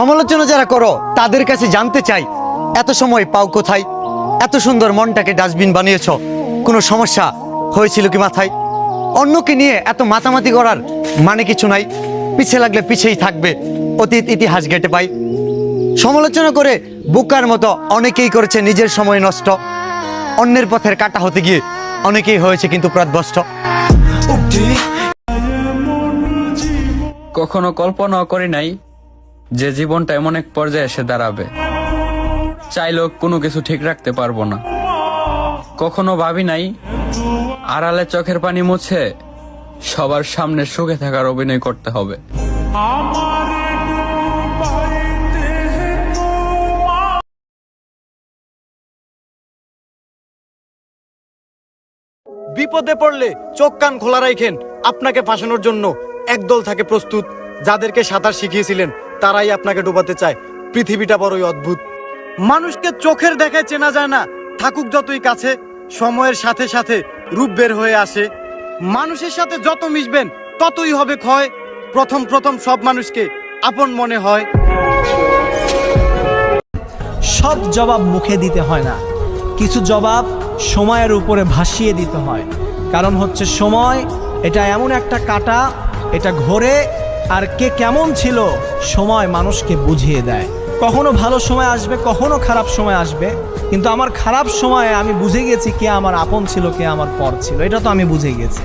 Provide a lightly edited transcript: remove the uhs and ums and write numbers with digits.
সমালোচনা যারা করো তাদের কাছে জানতে চাই, এত সময় পাও কোথায়? এত সুন্দর মনটাকে ডাস্টবিন বানিয়েছ, কোনো সমস্যা হয়েছিল কি মাথায়? অন্যকে নিয়ে এত মাতামাতি করার মানে কিছু নাই, পিছে লাগলে পিছেই থাকবে, অতীত ইতিহাস ঘেটে পাই। সমালোচনা করে বোকার মতো অনেকেই করেছে নিজের সময় নষ্ট, অন্যের পথের কাটা হতে গিয়ে অনেকেই হয়েছে কিন্তু পথভ্রষ্ট। কখনো কল্পনাও করি নাই যে জীবনটা এমন এক পর্যায়ে এসে দাঁড়াবে, চাইলেও কোনো কিছু ঠিক রাখতে পারবো না। কখনো ভাবি নাই আড়ালে চোখের পানি মুছে সবার সামনে সুখে থাকার অভিনয় করতে হবে। বিপদে পড়লে চোখ কান খোলা রাখেন, আপনাকে ফাঁসানোর জন্য একদল থাকে প্রস্তুত। যাদেরকে সাঁতার শিখিয়েছিলেন তারাই আপনাকে ডুবাতে চায়। পৃথিবীটা বড়ই অদ্ভুত। মানুষকে চোখের দেখায় চেনা যায় না, থাকুক যতই কাছে, সময়ের সাথে সাথে রূপ বের হয়ে আসে। মানুষের সাথে যত মিশবেন ততই হবে ক্ষয়। প্রথম প্রথম সব মানুষকে আপন মনে হয়। সব জবাব মুখে দিতে হয় না, কিছু জবাব সময়ের উপরে ভাসিয়ে দিতে হয়। কারণ হচ্ছে সময় এটা এমন একটা কাঁটা, এটা ঘোরে, আর কে কেমন ছিল সময় মানুষকে বুঝিয়ে দেয়। কখনো ভালো সময় আসবে, কখনো খারাপ সময় আসবে, কিন্তু আমার খারাপ সময়ে আমি বুঝে গেছি কে আমার আপন ছিল, কে আমার পর ছিল, এটা তো আমি বুঝে গেছি।